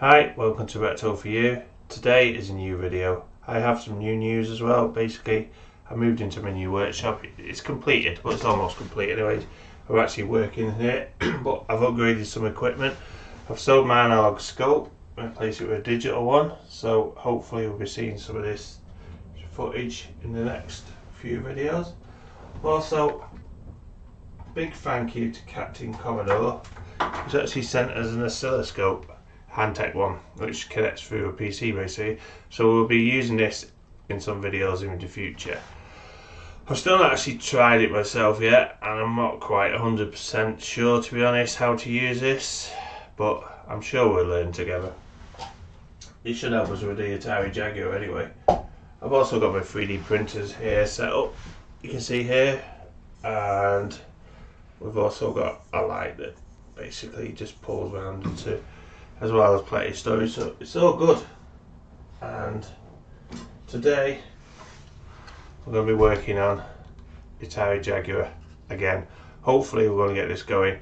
Hi, welcome to Retro for You. Today is a new video. I have some new news as well. Basically, I moved into my new workshop. It's completed, but it's almost complete anyway. I'm actually working here, but I've upgraded some equipment. I've sold my analog scope and replaced it with a digital one, so hopefully we'll be seeing some of this footage in the next few videos. Also, big thank you to Captain Commodore, who's actually sent us an oscilloscope, Handtech one, which connects through a PC basically. So we'll be using this in some videos in the future. I've still not actually tried it myself yet, and I'm not quite 100% sure, to be honest, how to use this, but I'm sure we'll learn together. It should help us with the Atari Jaguar anyway. I've also got my 3D printers here set up, you can see here, and we've also got a light that basically just pulls around into, as well as plenty of storage, so it's all good. And today we're going to be working on Atari Jaguar again. Hopefully we're going to get this going.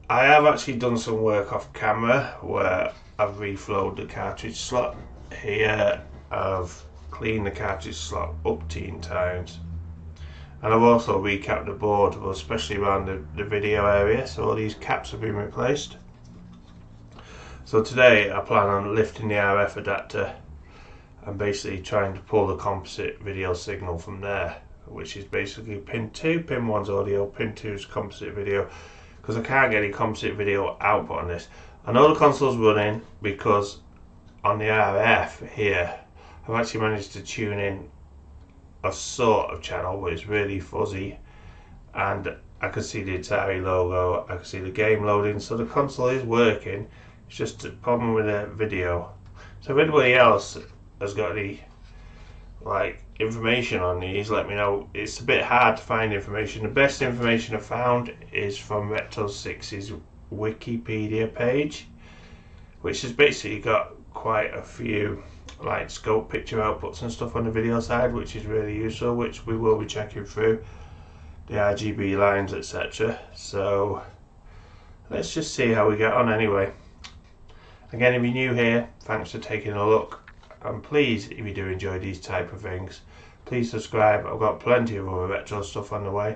I have actually done some work off camera where I've reflowed the cartridge slot here. I've cleaned the cartridge slot up 10 times, and I've also recapped the board, especially around the video area, so all these caps have been replaced. So today I plan on lifting the RF adapter and basically trying to pull the composite video signal from there, which is basically pin 2, pin 1's audio, pin 2's composite video, because I can't get any composite video output on this. I know the console's running because on the RF here I've actually managed to tune in a sort of channel, but it's really fuzzy, and I can see the Atari logo, I can see the game loading, so the console is working. It's just a problem with the video. So if anybody else has got any information on these, let me know. It's a bit hard to find information. The best information I've found is from Retro6's Wikipedia page, which has basically got quite a few scope picture outputs and stuff on the video side, which is really useful, which we will be checking through the RGB lines, etc. So let's just see how we get on anyway. Again, if you're new here, thanks for taking a look, and please, if you do enjoy these type of things, please subscribe. I've got plenty of other retro stuff on the way.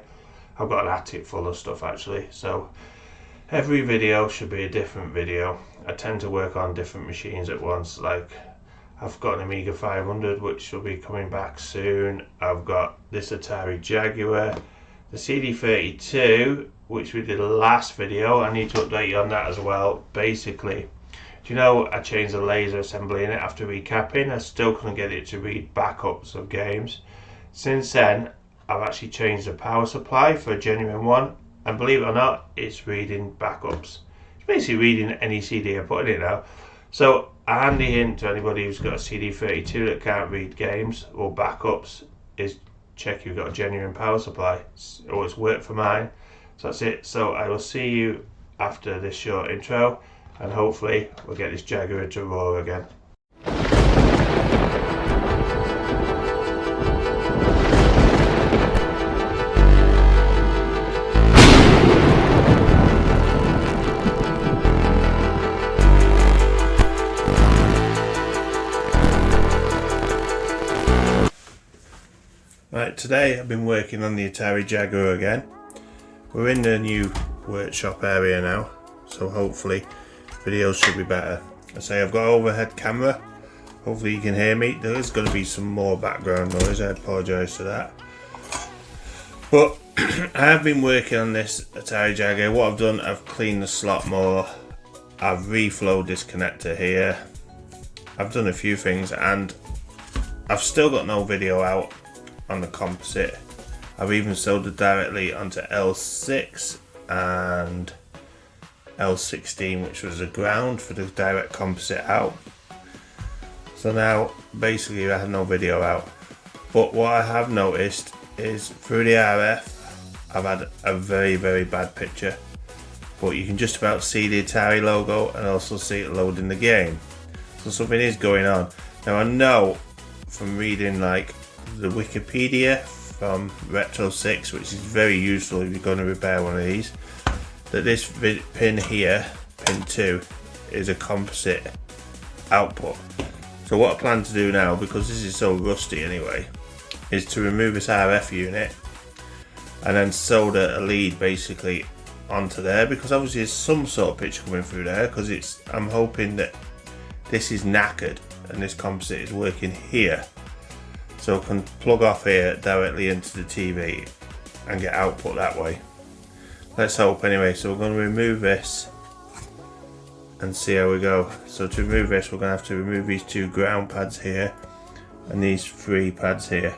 I've got an attic full of stuff actually, so every video should be a different video. I tend to work on different machines at once. Like, I've got an Amiga 500 which will be coming back soon. I've got this Atari Jaguar, the CD32 which we did last video. I need to update you on that as well. Basically, do you know, I changed the laser assembly in it after recapping. I still couldn't get it to read backups of games. Since then I've actually changed the power supply for a genuine one, and believe it or not, it's reading backups. It's basically reading any CD I put in it now. So a handy hint to anybody who's got a CD32 that can't read games or backups is check you've got a genuine power supply. It's always worked for mine. So that's it. So I will see you after this short intro, and hopefully we'll get this Jaguar to roar again. Right, today I've been working on the Atari Jaguar again. We're in the new workshop area now, so hopefully videos should be better. I say I've got overhead camera, hopefully you can hear me. There is going to be some more background noise, I apologise for that. But I have been working on this Atari Jaguar. What I've done, I've cleaned the slot more, I've reflowed this connector here, I've done a few things, and I've still got no video out on the composite. I've even soldered directly onto L6 and L16, which was the ground for the direct composite out. So now basically I have no video out, but what I have noticed is through the RF I've had a very bad picture, but you can just about see the Atari logo and also see it loading the game. So something is going on. Now I know from reading the Wikipedia from Retro6, which is very useful if you're going to repair one of these, that this pin here, pin 2, is a composite output. So what I plan to do now, because this is so rusty anyway, is to remove this RF unit and then solder a lead basically onto there, because obviously there's some sort of picture coming through there, because I'm hoping that this is knackered and this composite is working here, so I can plug off here directly into the TV and get output that way. Let's hope anyway. So we're going to remove this and see how we go. So to remove this, we're going to have to remove these 2 ground pads here and these 3 pads here.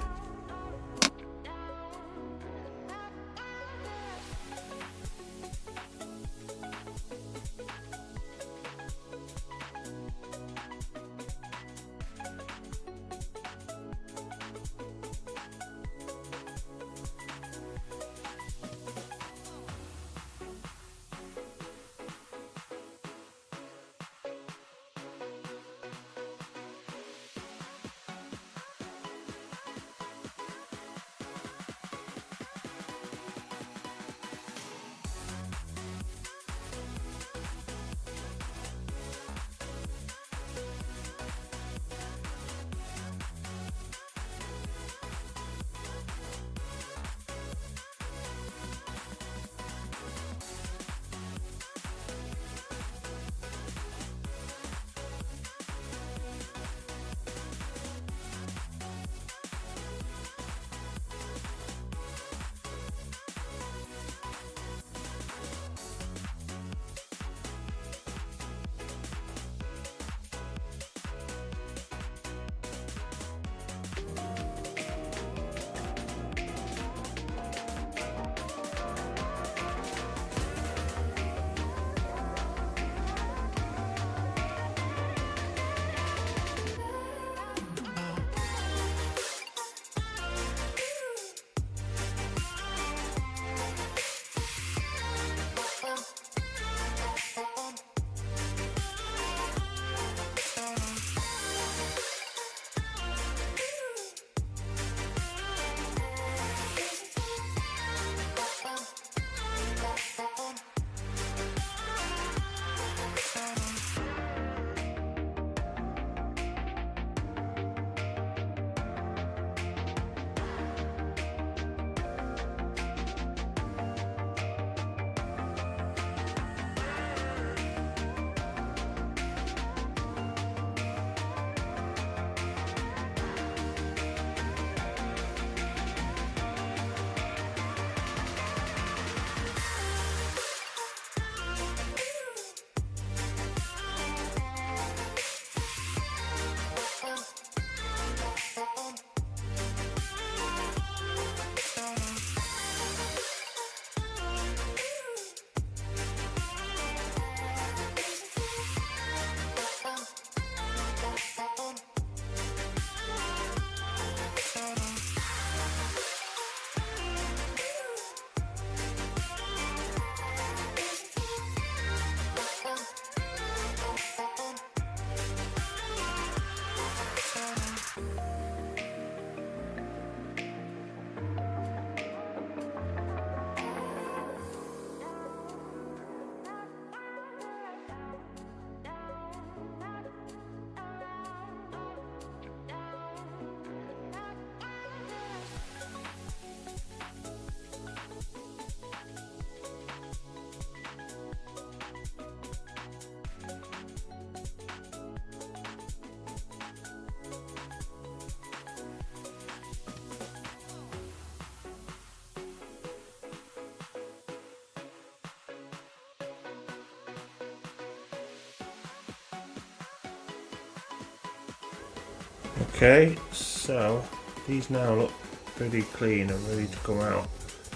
Okay, so these now look pretty clean and ready to come out.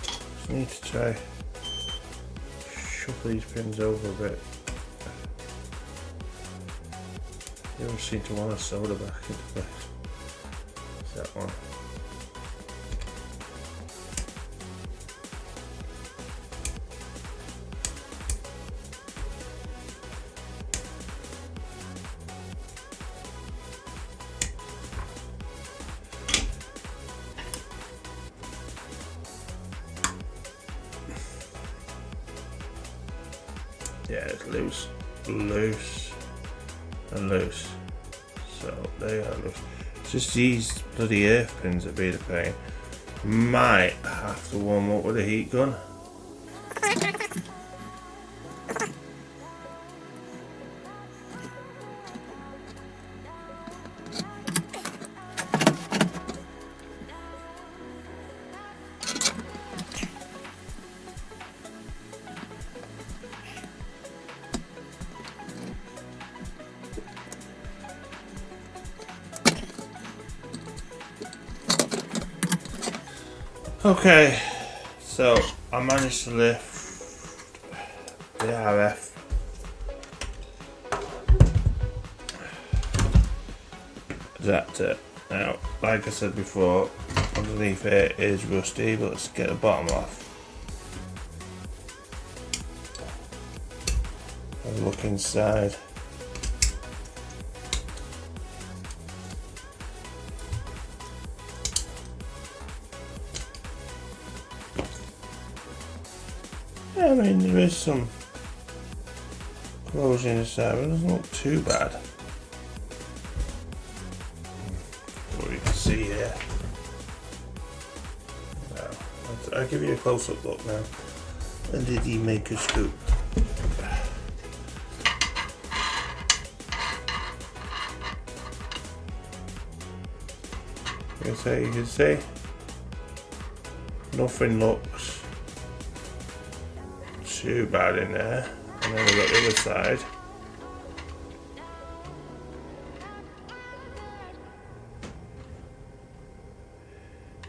Just need to try shuffle these pins over a bit. You don't seem to want to solder back into place. It's that one. Yeah, it's loose. loose and loose. So they are loose. It's just these bloody earth pins that be the pain. Might have to warm up with a heat gun. Okay, so I managed to lift the RF adapter. Now, like I said before, underneath it is rusty, but let's get the bottom off. Have a look inside. Yeah, I mean, there is some corrosion inside, but it doesn't look too bad. What you can see here. Now, I'll give you a close-up look now. When did he make a scoop? You can see, nothing looks too bad in there. And then we've got the other side.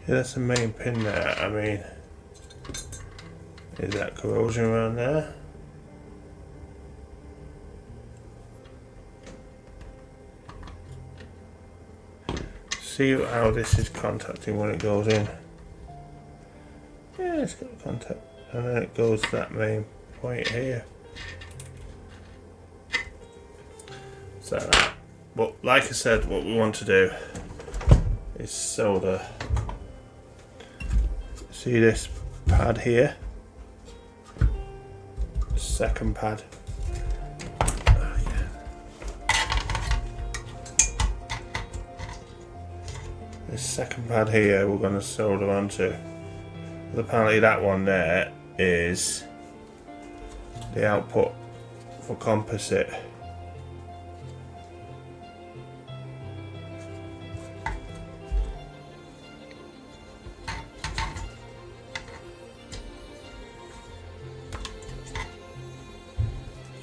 Yeah, that's the main pin there. I mean, is that corrosion around there? See how this is contacting when it goes in. Yeah, it's got contact. And then it goes to that main point here. So, but like I said, what we want to do is solder. See this pad here? Second pad. This second pad here we're going to solder onto. Apparently that one there is the output for composite.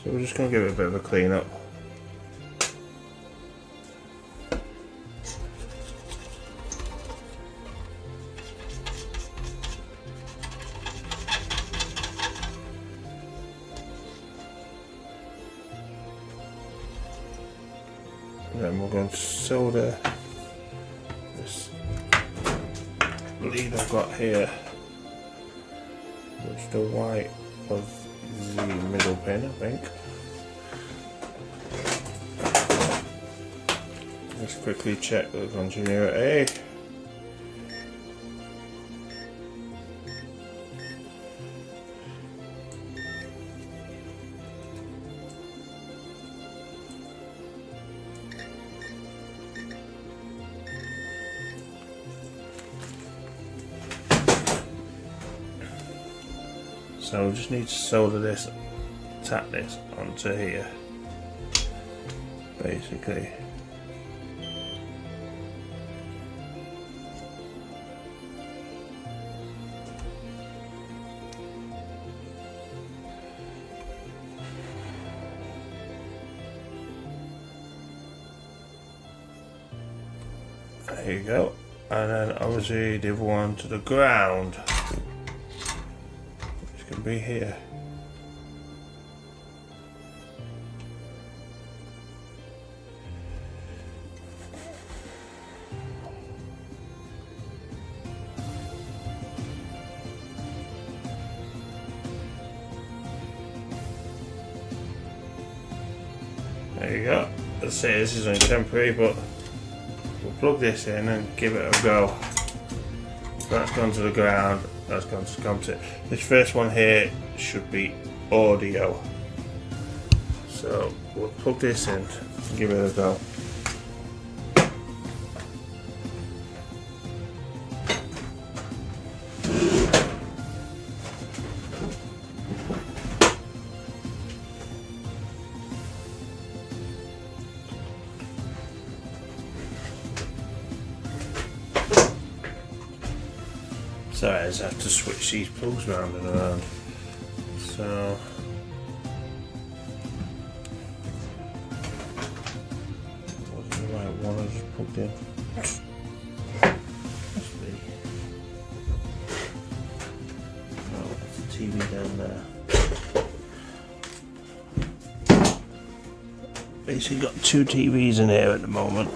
So we're just going to give it a bit of a clean up. And then we're going to solder this lead I've got here, which the white was the middle pin, I think. Let's quickly check the continuity. So we just need to solder this, tap this onto here, basically. There you go. And then obviously the other one to the ground. Be here. There you go. Let's say this is only temporary, but we'll plug this in and give it a go. That's gone to the ground. That's gone to composite. This first one here should be audio. So we'll plug this in and give it a go. Sorry, I just have to switch these plugs round and around. So what's the right one I just plugged in? Must be. Oh, that's the TV down there. Basically got two TVs in here at the moment.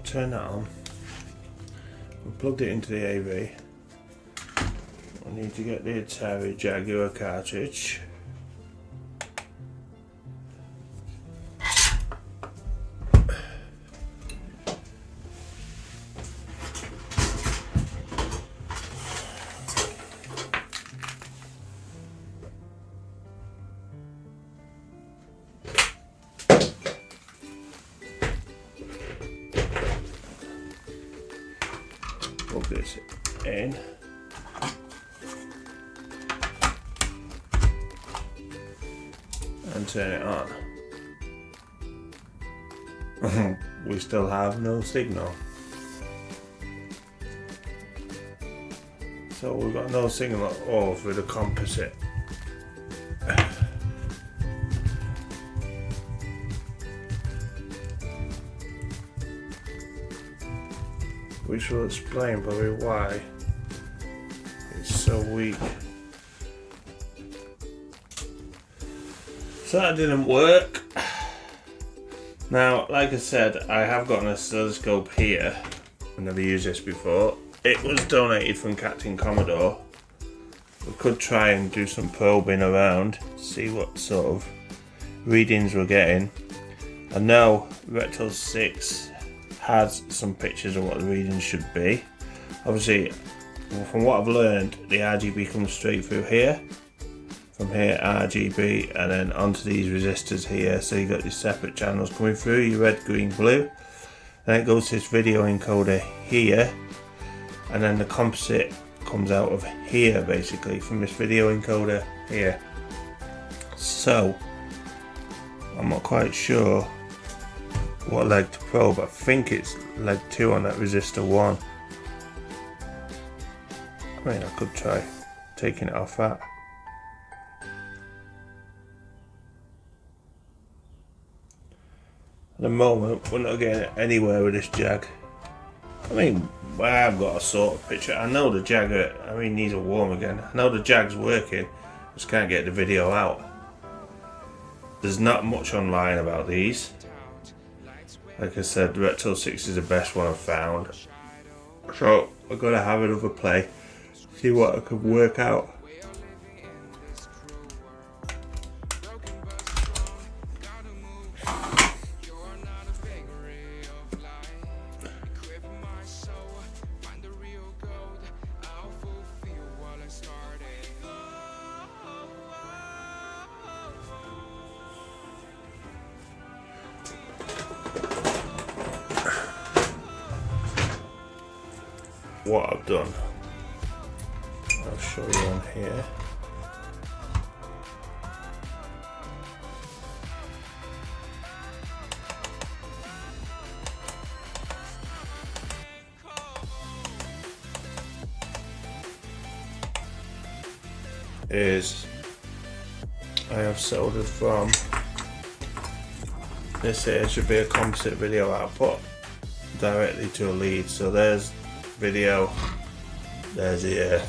Turn that on. We plugged it into the AV. I need to get the Atari Jaguar cartridge. Plug this in. And turn it on. We still have no signal. So we've got no signal at all for the composite. Which will explain probably why it's so weak. So that didn't work. Now, like I said, I have got an oscilloscope here. I've never used this before. It was donated from Captain Commodore. We could try and do some probing around, see what sort of readings we're getting. I know Rectal 6 has some pictures of what the readings should be. Obviously, from what I've learned, the RGB comes straight through here. From here, RGB, and then onto these resistors here. So you've got your separate channels coming through, your red, green, blue. Then it goes to this video encoder here, and then the composite comes out of here, basically, from this video encoder here. So, I'm not quite sure what leg to probe. I think it's leg 2 on that resistor 1. I mean, I could try taking it off that. At the moment, we're not getting anywhere with this Jag. I mean, I've got a sort of picture. I know the Jag, needs a warm again. I know the Jag's working, just can't get the video out. There's not much online about these. Like I said, the Rectal 6 is the best one I've found. So I'm gonna have another play, see what I can work out. What I've done, I'll show you on here. Is I have soldered from this here should be a composite video output directly to a lead. So there's video, there's the air.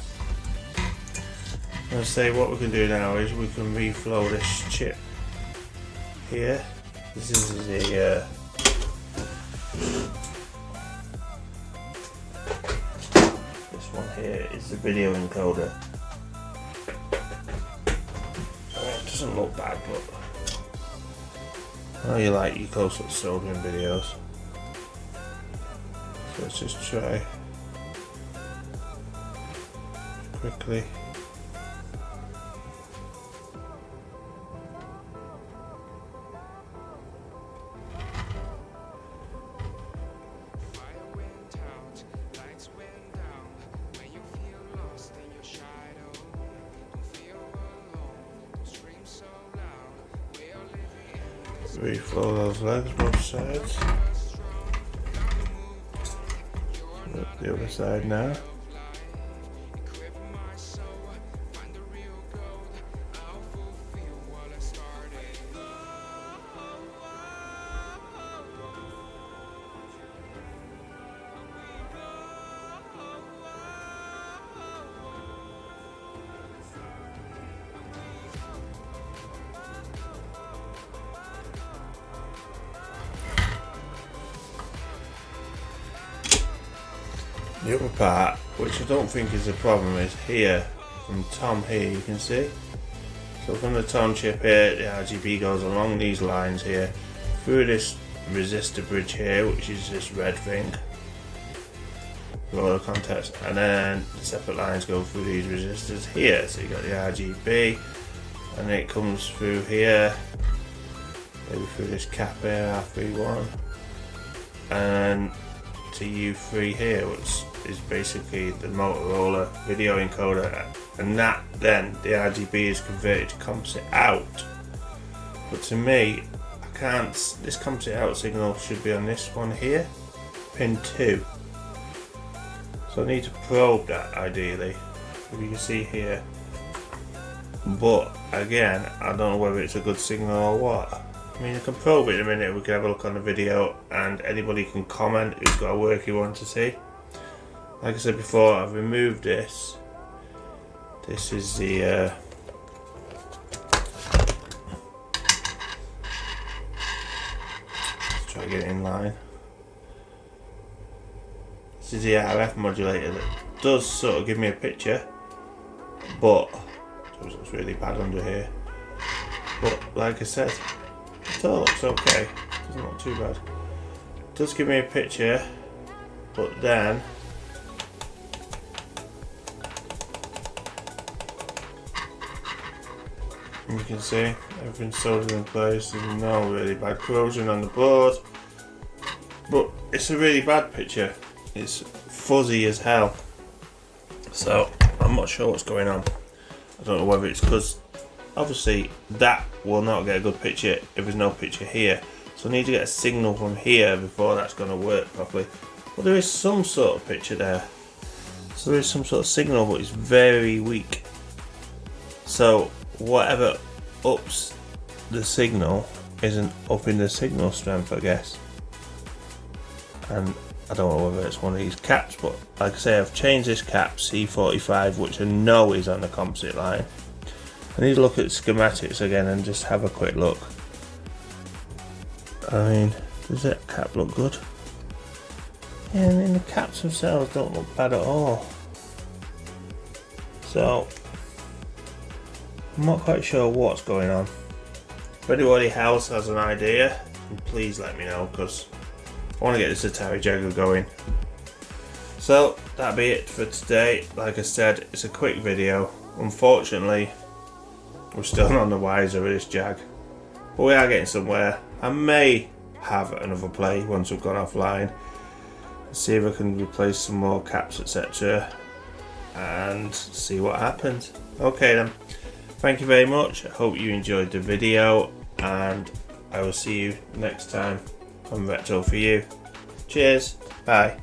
Let's say what we can do now is we can reflow this chip here. This is the this one here is the video encoder. It doesn't look bad, but I know you like your close-up soldering videos. Let's just try quickly. Reflow those legs both sides. Look the other side now. The upper part, which I don't think is a problem, is here, from Tom here, you can see. So from the Tom chip here, the RGB goes along these lines here, through this resistor bridge here, which is this red thing, with all the contacts, and then the separate lines go through these resistors here. So you got the RGB, and it comes through here, maybe through this cap here, R31, and to U3 here, which is basically the Motorola video encoder, and that then the RGB is converted to composite out. But to me, I can't, this composite out signal should be on this one here, pin 2. So I need to probe that ideally, if you can see here. But again, I don't know whether it's a good signal or what. I mean, I can probe it in a minute, we can have a look on the video, and anybody can comment who's got a work you want to see. Like I said before, I've removed this. This is the let's try to get it in line. This is the RF modulator that does sort of give me a picture, but it's really bad under here. But like I said, it all looks okay, it doesn't look too bad. It does give me a picture, but then you can see everything's soldered in place. There's no really bad corrosion on the board, but it's a really bad picture. It's fuzzy as hell, so I'm not sure what's going on. I don't know whether it's because obviously that will not get a good picture if there's no picture here, so I need to get a signal from here before that's going to work properly. Well, there is some sort of picture there, so there is some sort of signal, but it's very weak. So whatever ups the signal isn't upping the signal strength, I guess. And I don't know whether it's one of these caps, but like I say, I've changed this cap C45, which I know is on the composite line. I need to look at schematics again and just have a quick look. I mean, does that cap look good? Yeah, I mean, the caps themselves don't look bad at all. So I'm not quite sure what's going on. If anybody else has an idea, please let me know, because I want to get this Atari Jaguar going. So that'll be it for today. Like I said, it's a quick video. Unfortunately, we're still none the wiser with this Jag, but we are getting somewhere. I may have another play once we've gone offline, see if I can replace some more caps, etc., and see what happens. Okay then, thank you very much. I hope you enjoyed the video, and I will see you next time on Retro for You. Cheers, bye.